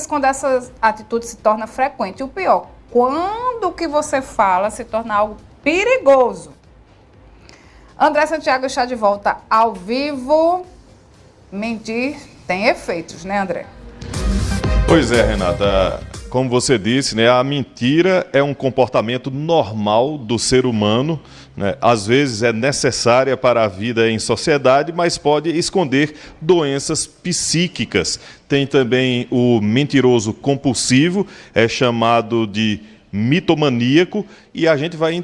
Quando essa atitude se torna frequente. O pior, quando o que você fala se torna algo perigoso. André Santiago está de volta ao vivo. Mentir tem efeitos, né, André? Pois é, Renata. Como você disse, né, a mentira é um comportamento normal do ser humano, né? Às vezes é necessária para a vida em sociedade, mas pode esconder doenças psíquicas. Tem também o mentiroso compulsivo, é chamado de mitomaníaco, e a gente vai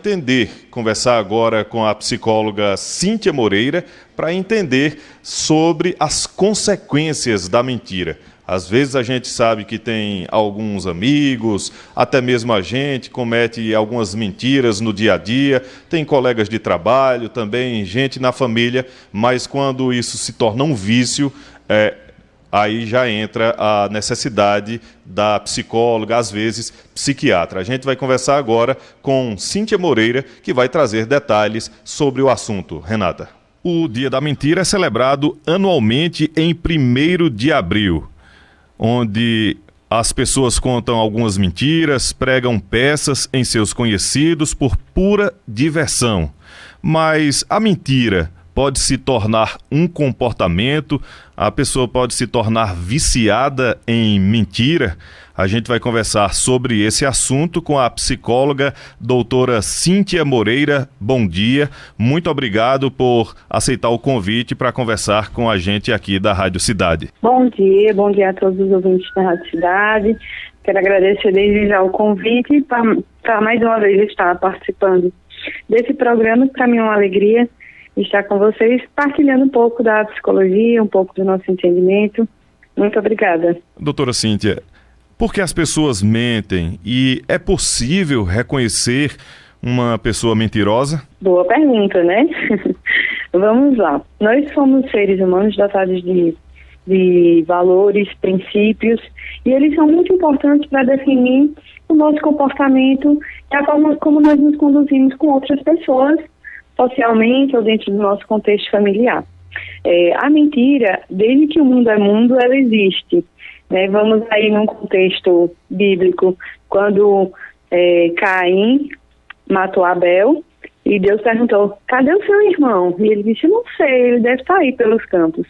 conversar agora com a psicóloga Cíntia Moreira para entender sobre as consequências da mentira. Às vezes a gente sabe que tem alguns amigos, até mesmo a gente comete algumas mentiras no dia a dia, tem colegas de trabalho, também gente na família, mas quando isso se torna um vício, aí já entra a necessidade da psicóloga, às vezes psiquiatra. A gente vai conversar agora com Cíntia Moreira, que vai trazer detalhes sobre o assunto. Renata. O Dia da Mentira é celebrado anualmente em 1º de abril. Onde as pessoas contam algumas mentiras, pregam peças em seus conhecidos por pura diversão. Mas a mentira pode se tornar um comportamento, a pessoa pode se tornar viciada em mentira. A gente vai conversar sobre esse assunto com a psicóloga doutora Cíntia Moreira. Bom dia, muito obrigado por aceitar o convite para conversar com a gente aqui da Rádio Cidade. Bom dia a todos os ouvintes da Rádio Cidade. Quero agradecer desde já o convite para mais uma vez estar participando desse programa. Para mim é uma alegria estar com vocês, partilhando um pouco da psicologia, um pouco do nosso entendimento. Muito obrigada. Doutora Cíntia, por que as pessoas mentem e é possível reconhecer uma pessoa mentirosa? Boa pergunta, né? Vamos lá. Nós somos seres humanos dotados de valores, princípios, e eles são muito importantes para definir o nosso comportamento e a forma como nós nos conduzimos com outras pessoas, socialmente ou dentro do nosso contexto familiar. A mentira, desde que o mundo é mundo, ela existe. Vamos aí num contexto bíblico, quando Caim matou Abel e Deus perguntou, cadê o seu irmão? E ele disse, não sei, ele deve estar aí pelos campos.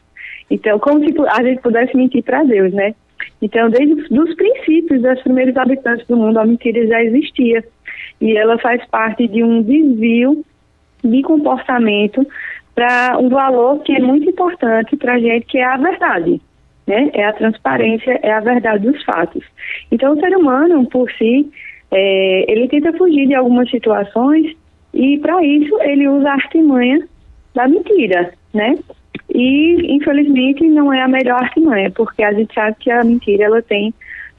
Então, como se a gente pudesse mentir para Deus, né? Então, desde os princípios dos primeiros habitantes do mundo, a mentira já existia. E ela faz parte de um desvio de comportamento para um valor que é muito importante para a gente, que é a verdade. Né? É a transparência, é a verdade dos fatos. Então, o ser humano, por si, ele tenta fugir de algumas situações e, para isso, ele usa a artimanha da mentira, né? E, infelizmente, não é a melhor artimanha, porque a gente sabe que a mentira ela tem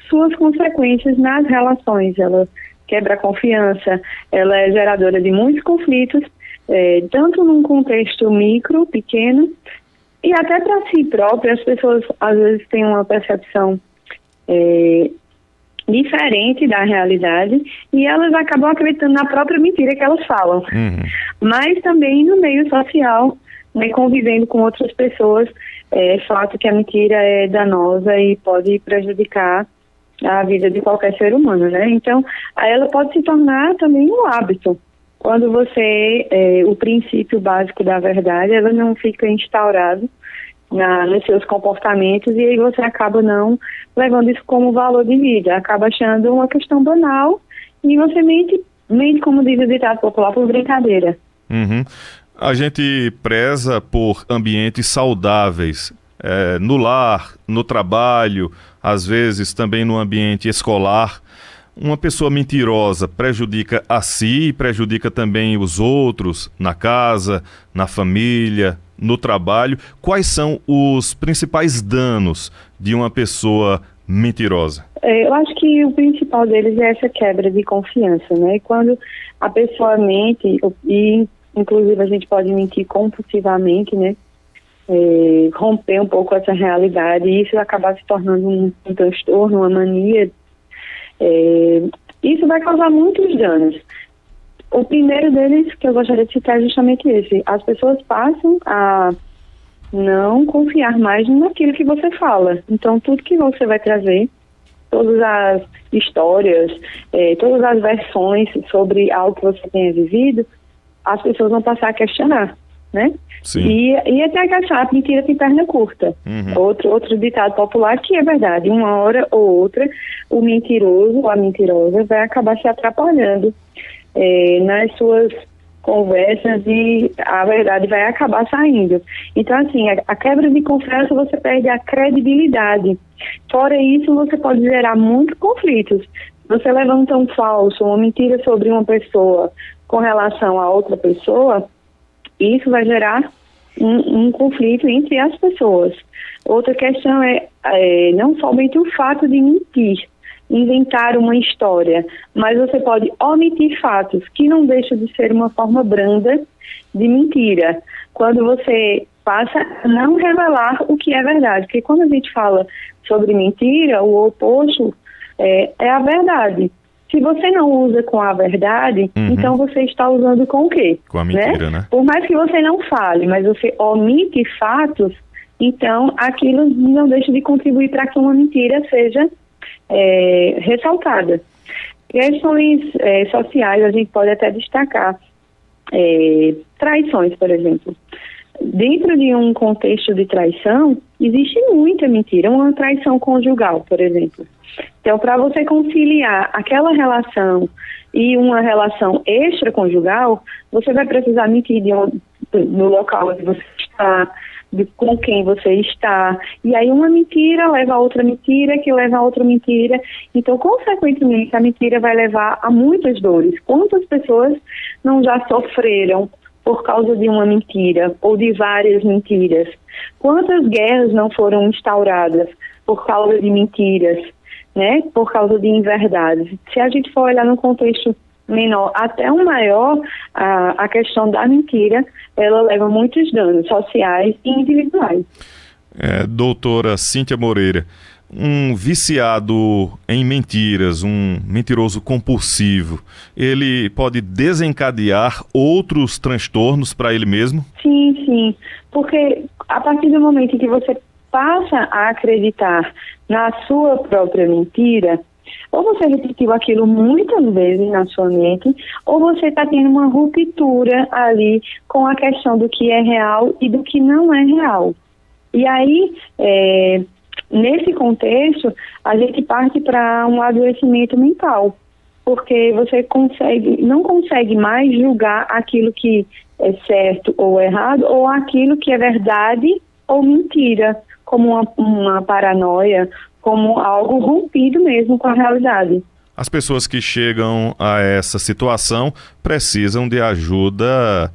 suas consequências nas relações. Ela quebra a confiança, ela é geradora de muitos conflitos, tanto num contexto micro, pequeno, e até para si própria. As pessoas às vezes têm uma percepção diferente da realidade e elas acabam acreditando na própria mentira que elas falam. Uhum. Mas também no meio social, né, convivendo com outras pessoas, é fato que a mentira é danosa e pode prejudicar a vida de qualquer ser humano, né? Então, aí ela pode se tornar também um hábito. Quando o princípio básico da verdade, ela não fica instaurado nos seus comportamentos, e aí você acaba não levando isso como valor de vida, acaba achando uma questão banal e você mente como diz o ditado popular, por brincadeira. Uhum. A gente preza por ambientes saudáveis, no lar, no trabalho, às vezes também no ambiente escolar. Uma pessoa mentirosa prejudica a si e prejudica também os outros, na casa, na família, no trabalho. Quais são os principais danos de uma pessoa mentirosa? Eu acho que o principal deles é essa quebra de confiança, né? Quando a pessoa mente, e inclusive a gente pode mentir compulsivamente, né? Romper um pouco essa realidade e isso acabar se tornando um transtorno, uma mania. Isso vai causar muitos danos. O primeiro deles que eu gostaria de citar é justamente esse. As pessoas passam a não confiar mais naquilo que você fala. Então, tudo que você vai trazer todas as histórias, todas as versões sobre algo que você tenha vivido, as pessoas vão passar a questionar, né? Sim. E até a mentira tem perna curta. Outro ditado popular que é verdade, uma hora ou outra, o mentiroso ou a mentirosa vai acabar se atrapalhando nas suas conversas e a verdade vai acabar saindo. Então, assim, a quebra de confiança, você perde a credibilidade. Fora isso, você pode gerar muitos conflitos. Você levanta um falso, uma mentira sobre uma pessoa com relação a outra pessoa, isso vai gerar um conflito entre as pessoas. Outra questão é não somente o fato de mentir, inventar uma história, mas você pode omitir fatos, que não deixa de ser uma forma branda de mentira. Quando você passa a não revelar o que é verdade, porque quando a gente fala sobre mentira, o oposto é a verdade. Se você não usa com a verdade, então você está usando com o quê? Com a mentira, né? Por mais que você não fale, mas você omite fatos, então aquilo não deixa de contribuir para que uma mentira seja ressaltada. Questões sociais, a gente pode até destacar traições, por exemplo. Dentro de um contexto de traição, existe muita mentira, uma traição conjugal, por exemplo. Então, para você conciliar aquela relação e uma relação extraconjugal, você vai precisar mentir no local onde você está, com quem você está. E aí uma mentira leva a outra mentira, que leva a outra mentira. Então, consequentemente, a mentira vai levar a muitas dores. Quantas pessoas não já sofreram por causa de uma mentira ou de várias mentiras? Quantas guerras não foram instauradas por causa de mentiras, né? Por causa de inverdades? Se a gente for olhar no contexto menor até um maior, a questão da mentira, ela leva muitos danos sociais e individuais. Doutora Cíntia Moreira, um viciado em mentiras, um mentiroso compulsivo, ele pode desencadear outros transtornos para ele mesmo? Sim, porque a partir do momento em que você passa a acreditar na sua própria mentira, ou você repetiu aquilo muitas vezes na sua mente, ou você está tendo uma ruptura ali com a questão do que é real e do que não é real. E aí, nesse contexto, a gente parte para um adoecimento mental, porque você não consegue mais julgar aquilo que é certo ou errado, ou aquilo que é verdade ou mentira, como uma paranoia, como algo rompido mesmo com a realidade. As pessoas que chegam a essa situação precisam de ajuda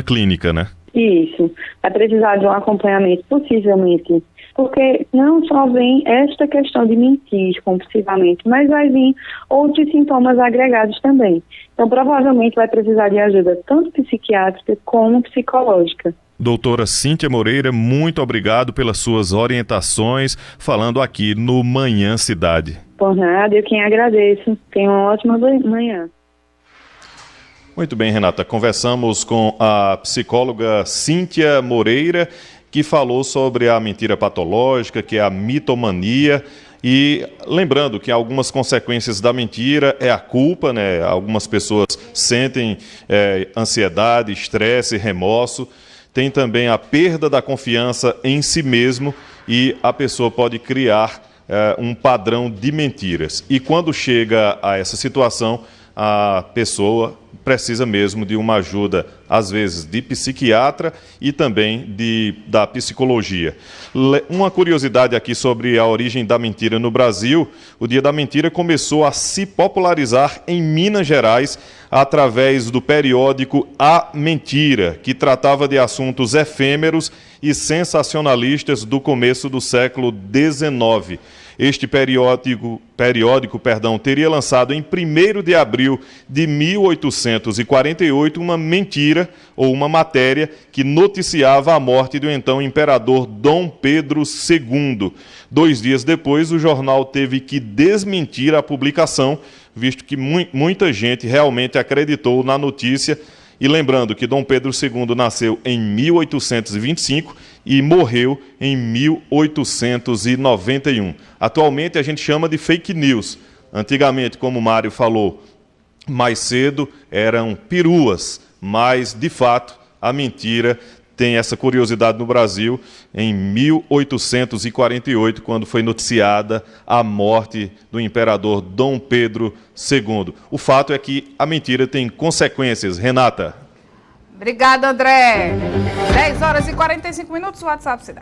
clínica, né? Isso. Vai precisar de um acompanhamento, possivelmente, porque não só vem esta questão de mentir compulsivamente, mas vai vir outros sintomas agregados também. Então, provavelmente vai precisar de ajuda tanto psiquiátrica como psicológica. Doutora Cíntia Moreira, muito obrigado pelas suas orientações, falando aqui no Manhã Cidade. Por nada, eu quem agradeço. Tenha uma ótima manhã. Muito bem, Renata. Conversamos com a psicóloga Cíntia Moreira, que falou sobre a mentira patológica, que é a mitomania. E lembrando que algumas consequências da mentira é a culpa, né? Algumas pessoas sentem ansiedade, estresse, remorso. Tem também a perda da confiança em si mesmo e a pessoa pode criar um padrão de mentiras. E quando chega a essa situação, a pessoa precisa mesmo de uma ajuda, às vezes, de psiquiatra e também da psicologia. Uma curiosidade aqui sobre a origem da mentira no Brasil: o Dia da Mentira começou a se popularizar em Minas Gerais através do periódico A Mentira, que tratava de assuntos efêmeros e sensacionalistas do começo do século XIX. Este periódico, teria lançado em 1º de abril de 1848 uma mentira ou uma matéria que noticiava a morte do então imperador Dom Pedro II. 2 dias depois, o jornal teve que desmentir a publicação, visto que muita gente realmente acreditou na notícia. E lembrando que Dom Pedro II nasceu em 1825 e morreu em 1891. Atualmente a gente chama de fake news. Antigamente, como o Mário falou mais cedo, eram peruas, mas de fato a mentira tem essa curiosidade no Brasil em 1848, quando foi noticiada a morte do imperador Dom Pedro II. O fato é que a mentira tem consequências. Renata. Obrigada, André. 10 horas e 45 minutos, o WhatsApp Cidade.